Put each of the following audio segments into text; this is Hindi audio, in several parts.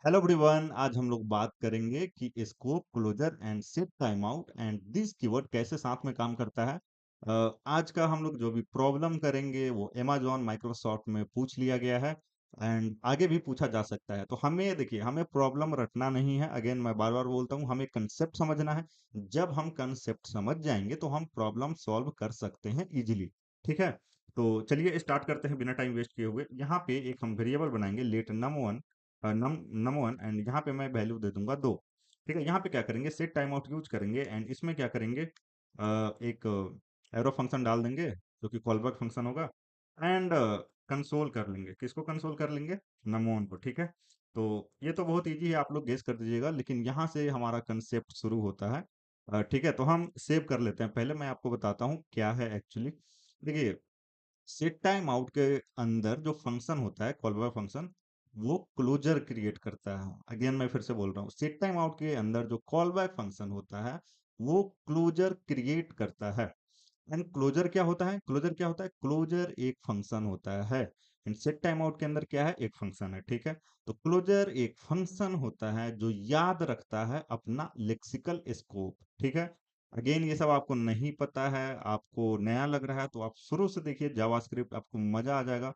Hello everyone. आज हम लोग बात करेंगे कि scope closer and set time out and this keyword कैसे साथ में काम करता है। आज का हम लोग जो भी प्रॉब्लम करेंगे वो अमेजोन माइक्रोसॉफ्ट में पूछ लिया गया है एंड आगे भी पूछा जा सकता है। तो हमें देखिए, हमें प्रॉब्लम रटना नहीं है। अगेन मैं बार बार बोलता हूँ, हमें कंसेप्ट समझना है। जब हम कंसेप्ट समझ जाएंगे तो हम प्रॉब्लम सॉल्व कर सकते हैं इजीली। ठीक है, तो चलिए स्टार्ट करते हैं बिना टाइम वेस्ट किए हुए। यहाँ पे एक हम वेरिएबल बनाएंगे लेट num1 num1 एंड यहाँ पे मैं वैल्यू दे दूंगा 2। ठीक है, यहाँ पे क्या करेंगे, सेट टाइम आउट यूज करेंगे एंड इसमें क्या करेंगे, एक एरो फंक्शन डाल देंगे जो कि कॉलबैक फंक्शन होगा एंड कंसोल कर लेंगे। किसको कंसोल कर लेंगे? num1 को। ठीक है, तो ये तो बहुत इजी है, आप लोग गेस कर दीजिएगा, लेकिन यहाँ से हमारा कंसेप्ट शुरू होता है। ठीक है, तो हम सेव कर लेते हैं। पहले मैं आपको बताता हूँ क्या है एक्चुअली। देखिए, सेट टाइम आउट के अंदर जो फंक्शन होता है कॉल बैक फंक्शन, वो क्लोजर क्रिएट करता है। अगेन मैं फिर से बोल रहा हूँ, सेट टाइम आउट के अंदर जो कॉल बैक फंक्शन होता है वो क्लोजर क्रिएट करता है। एंड क्लोजर क्या होता है? क्लोजर क्या होता है? क्लोजर एक फंक्शन होता है एंड सेट टाइम आउट के अंदर क्या है? एक फंक्शन है। ठीक है, तो क्लोजर एक फंक्शन होता है जो याद रखता है अपना लेक्सिकल स्कोप। ठीक है, अगेन ये सब आपको नहीं पता है, आपको नया लग रहा है, तो आप शुरू से देखिए जावास्क्रिप्ट, आपको मजा आ जाएगा।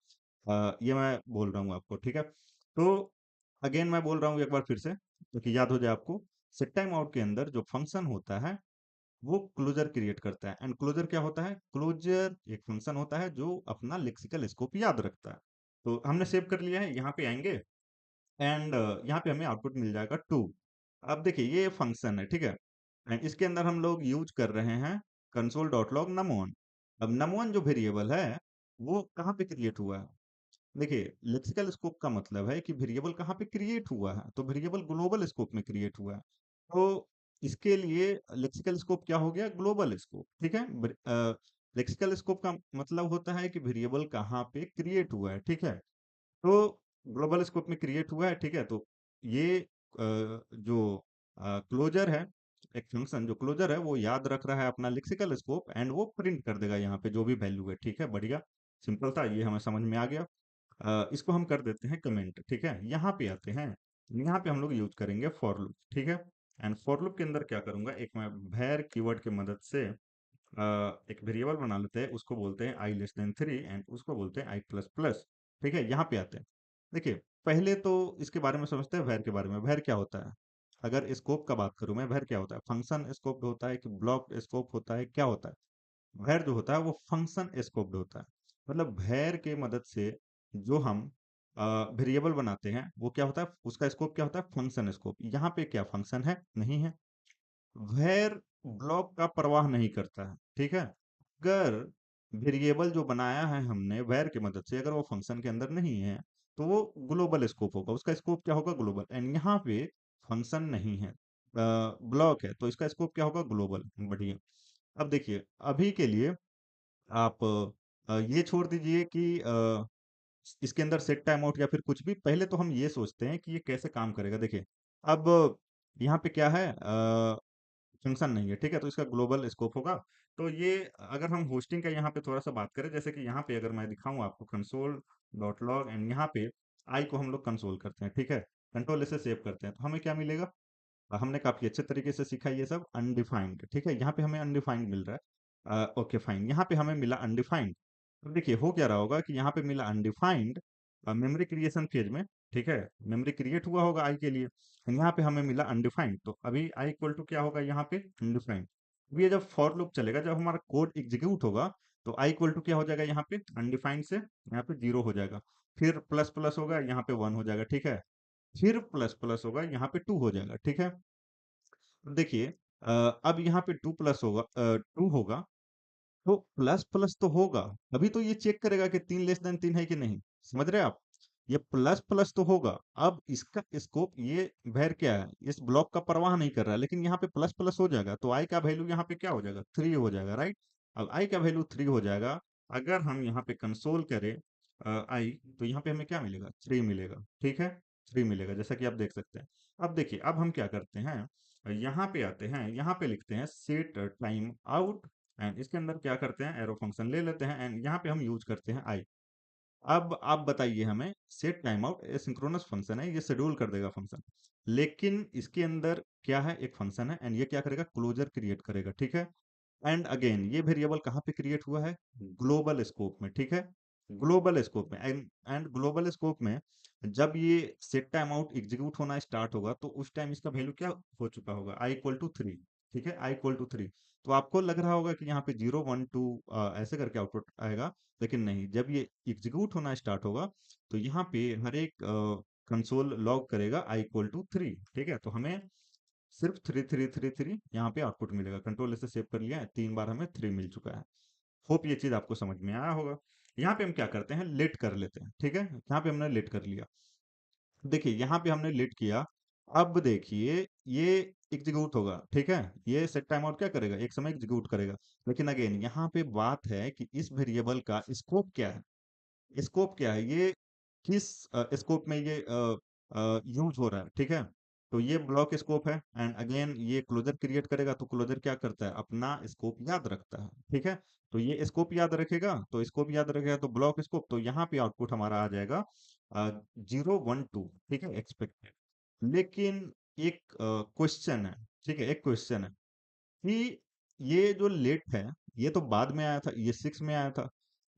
ये मैं बोल रहा हूँ आपको। ठीक है, तो अगेन मैं बोल रहा हूँ एक बार फिर से ताकि याद हो जाए आपको। सेट टाइम आउट के अंदर जो फंक्शन होता है वो क्लोजर क्रिएट करता है एंड क्लोजर क्या होता है? क्लोजर एक फंक्शन होता है जो अपना लेक्सिकल स्कोप याद रखता है। तो हमने सेव कर लिया है, यहाँ पे आएंगे एंड यहाँ पे हमें आउटपुट मिल जाएगा 2। अब देखिए, ये फंक्शन है। ठीक है, एंड इसके अंदर हम लोग यूज कर रहे हैं कंसोल डॉट लॉग num1। अब num1 जो वेरिएबल है वो कहाँ पे क्रिएट हुआ है? देखिए, लेक्सिकल स्कोप का मतलब है कि वेरिएबल कहाँ पे क्रिएट हुआ है, तो वेरिएबल ग्लोबल स्कोप में क्रिएट हुआ है। तो इसके लिए लेक्सिकल स्कोप क्या हो गया? Global scope. ठीक है, लेक्सिकल स्कोप का मतलब होता है कि वेरिएबल कहाँ पे क्रिएट हुआ है। ठीक है, तो ग्लोबल स्कोप में क्रिएट हुआ है। ठीक है, तो ये जो क्लोजर है, एक फंक्शन जो क्लोजर है वो याद रख रहा है अपना लेक्सिकल स्कोप एंड वो प्रिंट कर देगा यहाँ पे जो भी वैल्यू है। ठीक है, बढ़िया सिंपल था, ये हमें समझ में आ गया। इसको हम कर देते हैं कमेंट। ठीक है, यहाँ पे आते हैं, यहाँ पे हम लोग यूज करेंगे फॉर लूप। ठीक है, एंड फॉर लूप के अंदर क्या करूंगा, एक मैं भैर कीवर्ड की मदद से एक वेरिएबल बना लेते हैं, उसको बोलते हैं i<3 एंड उसको बोलते हैं i++। ठीक है, यहाँ पे आते हैं। देखिए, पहले तो इसके बारे में समझते हैं, वैर के बारे में। वैर क्या होता है? अगर स्कोप का बात करूं मैं, वैर क्या होता है? फंक्शन स्कोप होता है कि ब्लॉक स्कोप होता है, क्या होता है? वैर जो होता है वो फंक्शन स्कोप्ड होता है। मतलब वैर के मदद से जो हम वेरिएबल बनाते हैं वो क्या होता है? उसका स्कोप क्या होता है? Function scope. यहाँ पे क्या फंक्शन है? नहीं है। वैर ब्लॉक का परवाह नहीं करता है। ठीक है, अगर वेरिएबल जो बनाया है हमने वैर की मदद से, अगर वो फंक्शन के अंदर नहीं है तो वो ग्लोबल स्कोप होगा। उसका स्कोप क्या होगा? ग्लोबल। एंड यहाँ पे फंक्शन नहीं है, ब्लॉक है, तो इसका स्कोप क्या होगा? ग्लोबल। बढ़िया। अब देखिए, अभी के लिए आप ये छोड़ दीजिए कि इसके अंदर सेट टाइम आउट या फिर कुछ भी। पहले तो हम ये सोचते हैं कि ये कैसे काम करेगा। देखिए, अब यहाँ पे क्या है, फंक्शन नहीं है। ठीक है, तो इसका ग्लोबल स्कोप होगा। तो ये, अगर हम होस्टिंग का यहाँ पे थोड़ा सा बात करें, जैसे कि यहाँ पे अगर मैं दिखाऊं आपको कंसोल डॉट लॉग एंड यहाँ पे आई को हम लोग कंसोल करते हैं। ठीक है, कंट्रोल से सेव करते हैं, तो हमें क्या मिलेगा? हमने काफी अच्छे तरीके से सीखा ये सब। अनडिफाइंड। ठीक है, यहाँ पे हमें अनडिफाइंड मिल रहा है। ओके फाइन, यहाँ पे हमें मिला अनडिफाइंड। अब देखिए, हो क्या रहा होगा कि यहाँ पे मिला अनडिफाइंड मेमोरी क्रिएशन फेज में। ठीक है, मेमोरी क्रिएट हुआ होगा आई के लिए and यहाँ पे हमें मिला अनडिफाइंड, तो अभी आई इक्वल टू क्या होगा यहाँ पे? अनडिफाइंड। अब ये जब फॉर लूप चलेगा, जब हमारा कोड एग्जीक्यूट होगा, तो आई इक्वल टू क्या हो जाएगा यहाँ पे? अनडिफाइंड से यहाँ पे 0 हो जाएगा, फिर प्लस प्लस होगा, यहाँ पे 1 हो जाएगा। ठीक है, फिर प्लस प्लस होगा, यहाँ पे 2 हो जाएगा। ठीक है, अब देखिए, अब यहाँ पे 2 प्लस होगा, 2 होगा, तो प्लस प्लस तो होगा। अभी तो ये चेक करेगा कि 3 लेस देन 3 है कि नहीं। समझ रहे हैं आप? ये प्लस प्लस तो होगा। अब इसका स्कोप, ये वैर क्या है, इस ब्लॉक का परवाह नहीं कर रहा है, लेकिन यहाँ पे प्लस प्लस हो जाएगा, तो आई का वैल्यू यहाँ पे क्या हो जाएगा? 3 हो जाएगा, राइट? अब आई का वैल्यू 3 हो जाएगा। अगर हम यहाँ पे कंसोल करें आई, तो यहाँ पे हमें क्या मिलेगा? 3 मिलेगा। ठीक है, 3 मिलेगा, जैसा कि आप देख सकते हैं। अब देखिए, अब हम क्या करते हैं, यहाँ पे आते हैं, यहाँ पे लिखते हैं सेट टाइम आउट एंड इसके अंदर क्या करते हैं? एरो फंक्शन ले लेते हैं एंड यहाँ पे हम यूज करते हैं आई। अब आप बताइए हमें, set time out asynchronous function है, ये शेड्यूल कर देगा फंक्शन, लेकिन इसके अंदर क्या है, एक फंक्शन है एंड ये क्या करेगा, क्लोजर क्रिएट करेगा, ठीक है। एंड अगेन ये वेरिएबल कहाँ पे क्रिएट हुआ है, ग्लोबल स्कोप में, ठीक है। ग्लोबल स्कोप में, एंड ग्लोबल स्कोप में जब ये सेट टाइम आउट एग्जीक्यूट होना स्टार्ट होगा तो उस टाइम इसका वैल्यू क्या हो चुका होगा, आई इक्वल टू थ्री, ठीक है, आई इक्वल टू थ्री। तो आपको लग रहा होगा कि यहाँ पे 0 1 2 ऐसे करके आउटपुट आएगा, लेकिन नहीं, जब ये एग्जीक्यूट होना स्टार्ट होगा तो यहाँ पे हर एक कंसोल लॉग करेगा आई इक्वल टू थ्री, ठीक है। तो हमें सिर्फ थ्री थ्री थ्री थ्री यहाँ पे आउटपुट मिलेगा, कंट्रोल ऐसे सेव कर लिया है, 3 बार हमें थ्री मिल चुका है। होप ये चीज आपको समझ में आया होगा। यहाँ पे हम क्या करते हैं, लेट कर लेते हैं, ठीक है। यहाँ पे हमने लेट कर लिया, देखिए यहाँ पे हमने लेट किया। अब देखिए ये एग्जीक्यूट होगा, ठीक है, ये सेट टाइम आउट क्या करेगा, एक समय एग्जीक्यूट करेगा। लेकिन अगेन यहाँ पे बात है कि इस वेरिएबल का स्कोप क्या है, स्कोप क्या है, ये किस स्कोप में ये यूज हो रहा है, ठीक है। तो ये ब्लॉक स्कोप है एंड अगेन ये क्लोजर क्रिएट करेगा, तो क्लोजर क्या करता है, अपना स्कोप याद रखता है, ठीक है। तो ये स्कोप याद रखेगा, तो स्कोप याद रखेगा तो ब्लॉक स्कोप, तो यहाँ पे आउटपुट हमारा आ जाएगा 0 1 2, ठीक है, एक्सपेक्टेड। लेकिन एक क्वेश्चन है, ठीक है, एक क्वेश्चन है कि ये जो लेट है, ये तो बाद में आया था, ये सिक्स में आया था।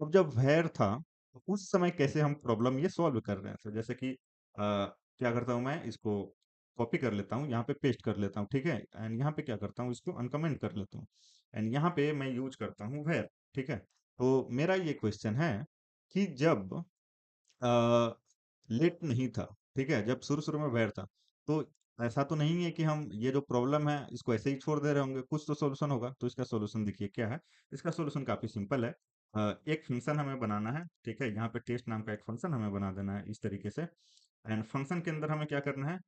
अब जब वैर था तो उस समय कैसे हम प्रॉब्लम ये सॉल्व कर रहे थे, जैसे कि क्या करता हूँ मैं, इसको कॉपी कर लेता हूँ, यहाँ पे पेस्ट कर लेता हूँ, ठीक है। एंड यहाँ पे क्या करता हूँ, इसको अनकमेंट कर लेता हूँ एंड यहाँ पे मैं यूज करता हूँ वैर, ठीक है। तो मेरा ये क्वेश्चन है कि जब लेट नहीं था, ठीक है, जब शुरू शुरू में वैर था, तो ऐसा तो नहीं है कि हम ये जो प्रॉब्लम है इसको ऐसे ही छोड़ दे रहे होंगे, कुछ तो सॉल्यूशन होगा। तो इसका सॉल्यूशन देखिए क्या है, इसका सॉल्यूशन काफी सिंपल है। एक फंक्शन हमें बनाना है, ठीक है, यहाँ पे टेस्ट नाम का एक फंक्शन हमें बना देना है इस तरीके से। एंड फंक्शन के अंदर हमें क्या करना है,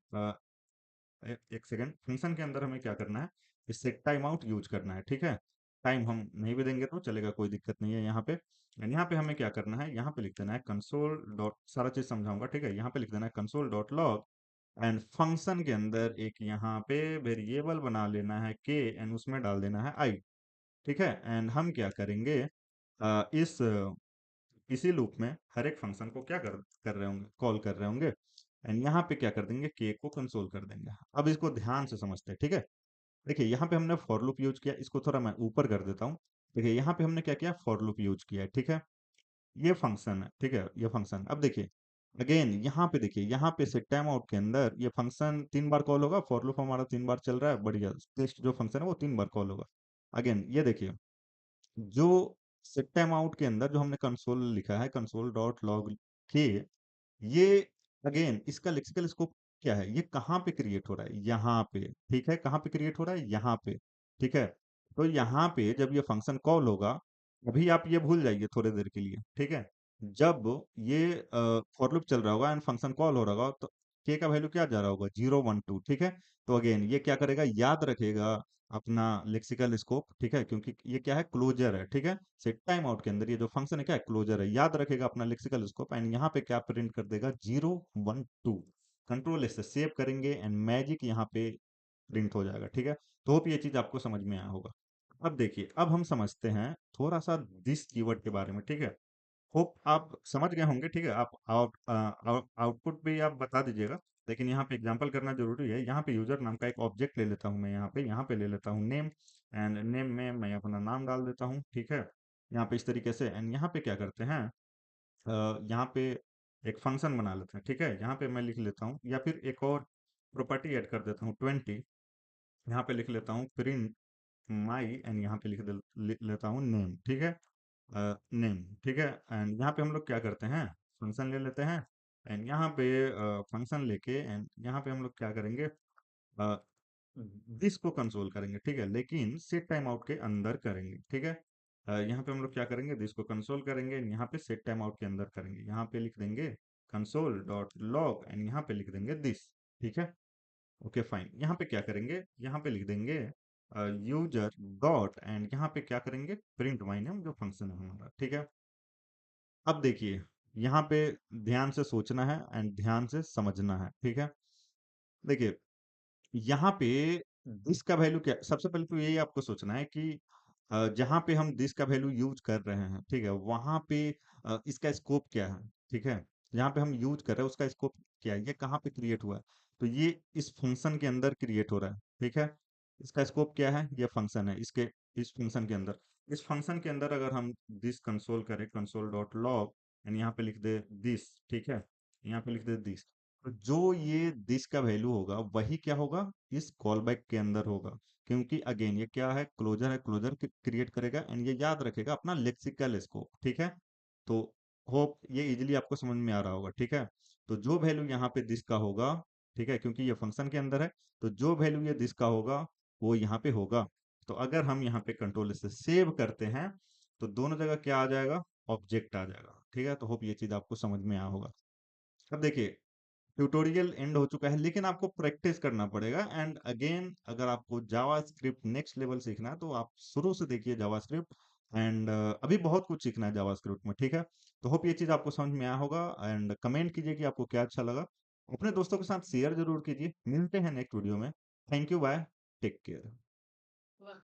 एक सेकेंड, फंक्शन के अंदर हमें क्या करना है, इससे टाइम आउट यूज करना है, ठीक है। टाइम हम नहीं भी देंगे तो चलेगा, कोई दिक्कत नहीं है यहाँ पे। एंड यहाँ पे हमें क्या करना है, यहाँ पे लिख देना है कंसोल डॉट, सारा चीज समझाऊंगा, ठीक है। यहाँ पे लिख देना है console dot log and function के अंदर एक यहाँ पे वेरिएबल बना लेना है के एंड उसमें डाल देना है आई, ठीक है। एंड हम क्या करेंगे, इस इसी लूप में हर एक फंक्शन को क्या कर रहे होंगे, कॉल कर रहे होंगे एंड यहाँ पे क्या कर देंगे, के को कंसोल कर देंगे। अब इसको ध्यान से समझते हैं, ठीक है। देखिए यहाँ पे हमने फॉर लूप यूज किया, इसको थोड़ा मैं ऊपर कर देता हूँ। देखिए यहाँ पे हमने क्या किया, फॉर लूप यूज किया है, ठीक है। ये फंक्शन है, ठीक है, ये फंक्शन। अब देखिए अगेन यहाँ पे देखिए, यहाँ पे सेट टाइम आउट के अंदर ये फंक्शन 3 बार कॉल होगा, फॉर लूप हमारा 3 बार चल रहा है, बढ़िया। टेस्ट जो फंक्शन है वो 3 बार कॉल होगा। अगेन ये देखिए, जो सेट टाइम आउट के अंदर जो हमने कंसोल लिखा है, कंसोल डॉट लॉग के, ये अगेन इसका लेक्सिकल स्कोप क्या है, ये कहाँ पे क्रिएट हो रहा है, यहाँ पे, ठीक है। कहाँ पे क्रिएट हो रहा है, यहाँ पे, ठीक है। तो यहाँ पे जब ये फंक्शन कॉल होगा, अभी आप ये भूल जाइए थोड़ी देर के लिए, ठीक है। जब ये फॉर लूप चल रहा होगा एंड फंक्शन कॉल हो रहा होगा, तो के का वैल्यू क्या जा रहा होगा, 0 1 2, ठीक है। तो अगेन ये क्या करेगा, याद रखेगा अपना लेक्सिकल स्कोप, ठीक है, क्योंकि ये क्या है, क्लोजर है, ठीक है। सेट टाइम आउट के अंदर ये जो फंक्शन है क्या है, क्लोजर है, याद रखेगा अपना लेक्सिकल स्कोप एंड यहाँ पे क्या प्रिंट कर देगा, 0 1 2। कंट्रोल से सेव करेंगे एंड मैजिक यहाँ पे प्रिंट हो जाएगा, ठीक है। तो होप ये चीज आपको समझ में आया होगा। अब देखिए, अब हम समझते हैं थोड़ा सा दिस कीवर्ड के बारे में, ठीक है। होप आप समझ गए होंगे, ठीक है। आप आउटपुट भी आप बता दीजिएगा, लेकिन यहाँ पे एग्जांपल करना जरूरी है। यहाँ पे यूजर नाम का एक ऑब्जेक्ट ले लेता हूँ मैं, यहाँ पे ले लेता हूँ नेम एंड नेम में मैं अपना नाम डाल देता हूँ, ठीक है। यहाँ पे इस तरीके से एंड यहाँ पे क्या करते हैं, यहाँ पे एक फंक्शन बना लेते हैं, ठीक है। यहाँ पे मैं लिख लेता हूँ, या फिर एक और प्रॉपर्टी ऐड कर देता हूँ 20। यहाँ पे लिख लेता हूँ प्रिंट माई एंड यहाँ पे लिख लेता हूँ नेम, ठीक है। नेम, ठीक है। एंड यहाँ पे हम लोग क्या करते हैं, फंक्शन ले लेते हैं एंड यहाँ पे फंक्शन लेके एंड यहाँ पे हम लोग क्या करेंगे, दिस को कंसोल करेंगे, ठीक है, लेकिन सेट टाइम आउट के अंदर करेंगे, ठीक है। यहाँ पे हम लोग क्या करेंगे, दिस को कंसोल करेंगे and यहाँ पे सेट टाइम आउट के अंदर करेंगे, यहाँ पे लिख देंगे कंसोल डॉट लॉग एंड यहाँ पे लिख देंगे दिस, ठीक है। ओके फाइन, यहाँ पे क्या करेंगे, यहाँ पे लिख देंगे यूजर डॉट एंड यहाँ पे क्या करेंगे, प्रिंट माई नेम जो फंक्शन है हमारा, ठीक है। अब देखिए यहाँ पे ध्यान से सोचना है एंड ध्यान से समझना है, ठीक है। देखिए यहाँ पे दिस का वैल्यू क्या, सबसे पहले तो यही आपको सोचना है कि जहाँ पे हम दिस का वैल्यू यूज कर रहे हैं, ठीक है, वहां पे इसका स्कोप क्या है, ठीक है? यहाँ पे हम यूज कर रहे हैं उसका स्कोप क्या है, ये कहाँ पे क्रिएट हुआ है, तो ये इस फंक्शन के अंदर क्रिएट हो रहा है, ठीक है? इसका स्कोप क्या है, ये फंक्शन है, इसके इस फंक्शन के अंदर, इस फंक्शन के अंदर अगर हम दिस कंसोल करें, कंसोल डॉट लॉग एंड यहाँ पे लिख दे दिस, ठीक है? यहाँ पे लिख दे दिस, तो जो ये दिस का वैल्यू होगा वही क्या होगा, इस कॉल बैक के अंदर होगा, क्योंकि अगेन ये क्या है, क्लोजर क्रिएट करेगा एंड ये याद रखेगा अपना लेक्सिकल स्कोप, ठीक है? तो होप ये इजीली आपको समझ में आ रहा होगा, ठीक है? तो जो वैल्यू यहाँ पे दिस का होगा, ठीक है, क्योंकि ये फंक्शन के अंदर है, तो जो वैल्यू ये दिस का होगा वो यहाँ पे होगा। तो अगर हम यहाँ पे कंट्रोल से सेव करते हैं तो दोनों जगह क्या आ जाएगा, ऑब्जेक्ट आ जाएगा, ठीक है? तो होप ये चीज आपको समझ में आया होगा। अब देखिए, ट्यूटोरियल एंड हो चुका है, लेकिन आपको प्रैक्टिस करना पड़ेगा एंड अगेन अगर आपको जावास्क्रिप्ट नेक्स्ट लेवल सीखना है तो आप शुरू से देखिए जावास्क्रिप्ट एंड अभी बहुत कुछ सीखना है जावास्क्रिप्ट में, ठीक है? तो होप ये चीज आपको समझ में आया होगा एंड कमेंट कीजिए कि आपको क्या अच्छा लगा, अपने दोस्तों के साथ शेयर जरूर कीजिए, मिलते हैं नेक्स्ट वीडियो में। Thank you, bye, take care.